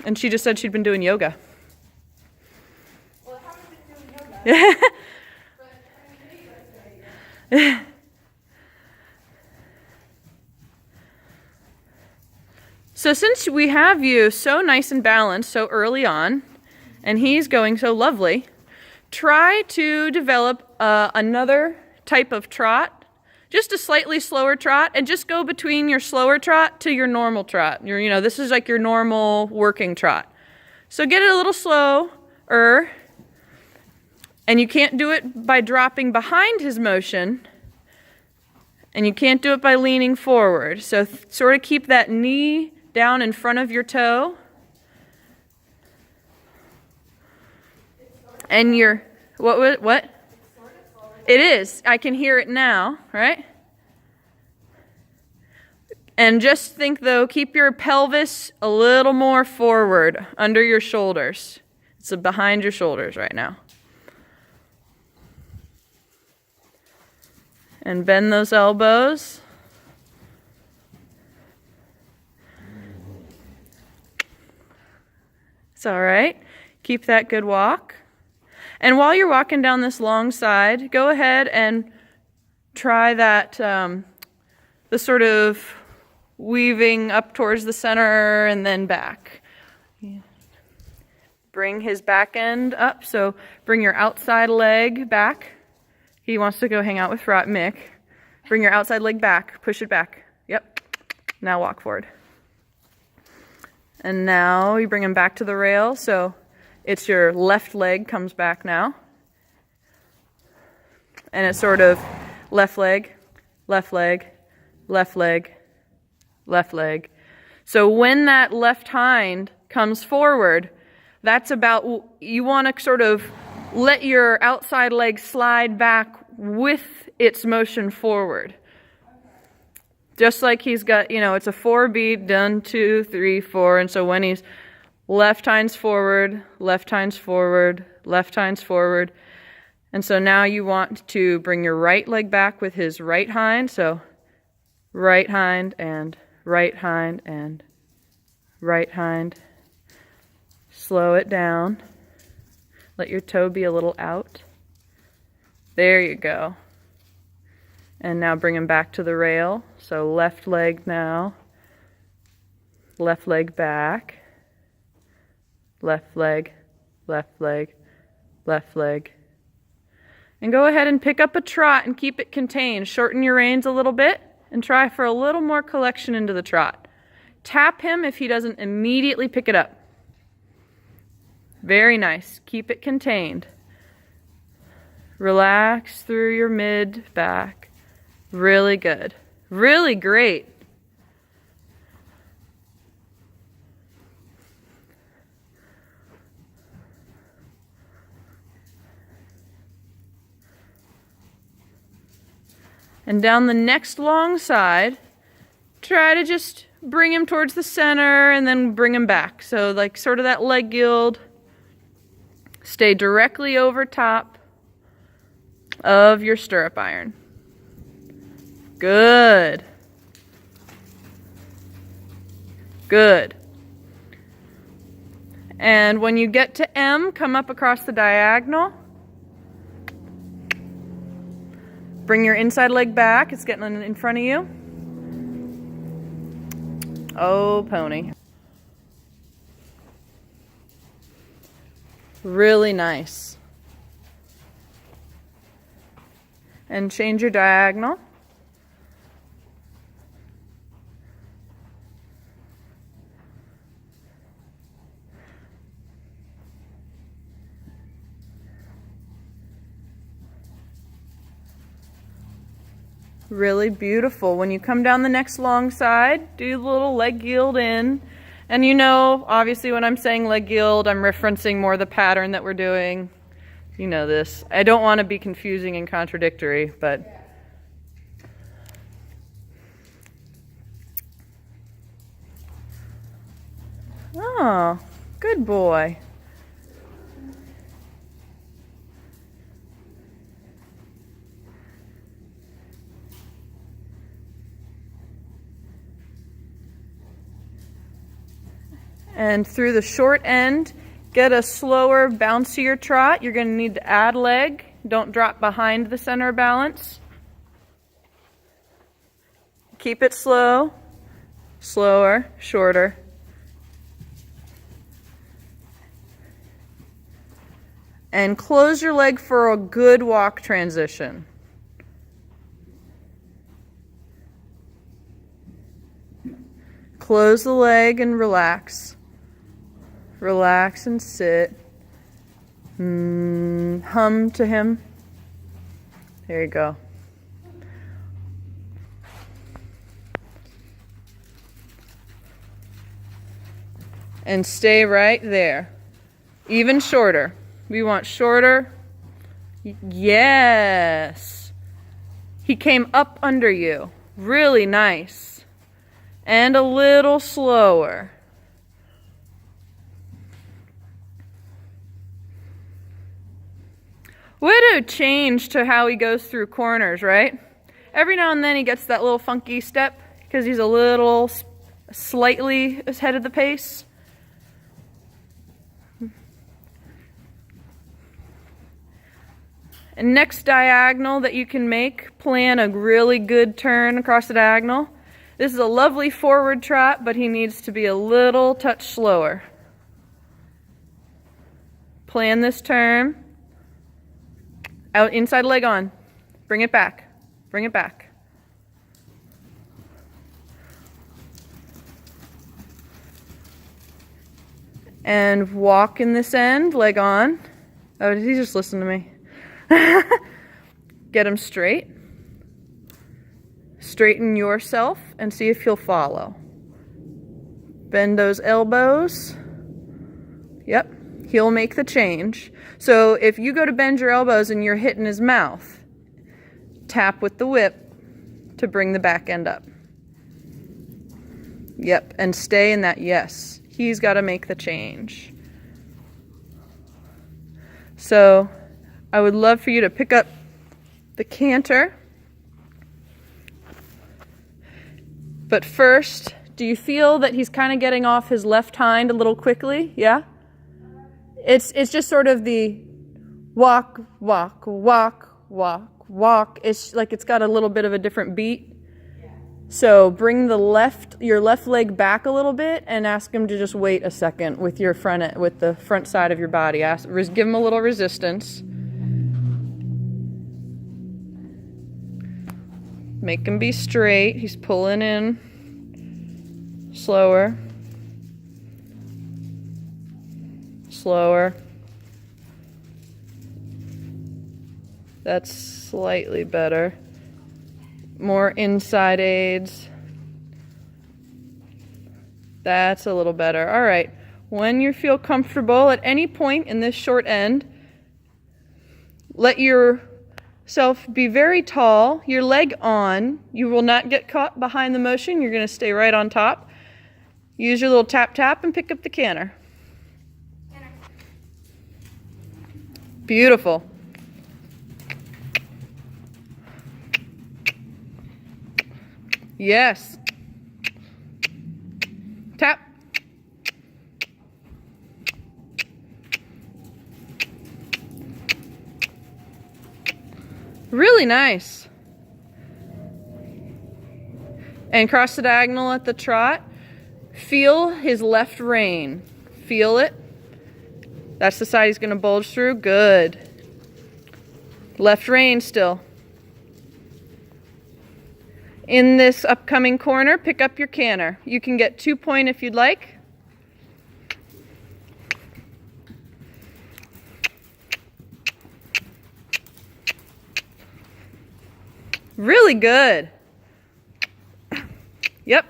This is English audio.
And she just said she'd been doing yoga. Well, I haven't been doing yoga. But I mean, So since we have you so nice and balanced so early on, and he's going so lovely, try to develop another type of trot, just a slightly slower trot, and just go between your slower trot to your normal trot. This is like your normal working trot. So get it a little slower, and you can't do it by dropping behind his motion, and you can't do it by leaning forward. So sort of keep that knee down in front of your toe. And what? It is. I can hear it now, right? And just think though, keep your pelvis a little more forward under your shoulders. It's behind your shoulders right now. And bend those elbows. It's all right. Keep that good walk. And while you're walking down this long side, go ahead and try that, the sort of weaving up towards the center and then back. Bring his back end up, so bring your outside leg back. He wants to go hang out with Mick. Bring your outside leg back, push it back. Yep. Now walk forward. And now you bring him back to the rail, so it's your left leg comes back now. And it's sort of left leg, left leg, left leg, left leg. So when that left hind comes forward, that's about, you want to sort of let your outside leg slide back with its motion forward. Just like he's got, it's a 4-beat, done 2, 3, 4. And so when he's left hinds forward, left hinds forward, left hinds forward. And so now you want to bring your right leg back with his right hind. So right hind and right hind and right hind. Slow it down. Let your toe be a little out. There you go. And now bring him back to the rail. So left leg now. Left leg back. Left leg, left leg, left leg. And go ahead and pick up a trot and keep it contained. Shorten your reins a little bit and try for a little more collection into the trot. Tap him if he doesn't immediately pick it up. Very nice. Keep it contained. Relax through your mid back. Really good. Really great. And down the next long side, try to just bring him towards the center and then bring him back. So like sort of that leg yield. Stay directly over top of your stirrup iron. Good. Good. And when you get to M, come up across the diagonal. Bring your inside leg back. It's getting in front of you. Oh, pony. Really nice. And change your diagonal. Really beautiful. When you come down the next long side, do the little leg yield in. And obviously when I'm saying leg yield, I'm referencing more the pattern that we're doing. You know this. I don't want to be confusing and contradictory, but oh, good boy. And through the short end, get a slower, bouncier trot. You're going to need to add leg. Don't drop behind the center of balance. Keep it slow, slower, shorter. And close your leg for a good walk transition. Close the leg and relax. Relax and sit. Hum to him. There you go. And stay right there. Even shorter. We want shorter. Yes. He came up under you. Really nice. And a little slower. What a change to how he goes through corners, right? Every now and then he gets that little funky step because he's a little slightly ahead of the pace. And next diagonal that you can make, plan a really good turn across the diagonal. This is a lovely forward trot, but he needs to be a little touch slower. Plan this turn. Out, inside leg on. Bring it back. Bring it back. And walk in this end, leg on. Oh, did he just listen to me? Get him straight. Straighten yourself and see if he'll follow. Bend those elbows. Yep, he'll make the change. So if you go to bend your elbows and you're hitting his mouth, tap with the whip to bring the back end up. Yep, and stay in that yes. He's got to make the change. So I would love for you to pick up the canter. But first, do you feel that he's kind of getting off his left hind a little quickly? Yeah? It's just sort of the walk, walk, walk, walk, walk. It's like it's got a little bit of a different beat. So bring your left leg back a little bit and ask him to just wait a second with the front side of your body. Give him a little resistance. Make him be straight. He's pulling in. Slower. Slower. That's slightly better. More inside aids. That's a little better. All right. When you feel comfortable at any point in this short end, let yourself be very tall, your leg on. You will not get caught behind the motion. You're going to stay right on top. Use your little tap tap and pick up the canter. Beautiful. Yes. Tap. Really nice. And cross the diagonal at the trot. Feel his left rein. Feel it. That's the side he's going to bulge through. Good. Left rein still. In this upcoming corner, pick up your canter. You can get 2 point if you'd like. Really good. Yep.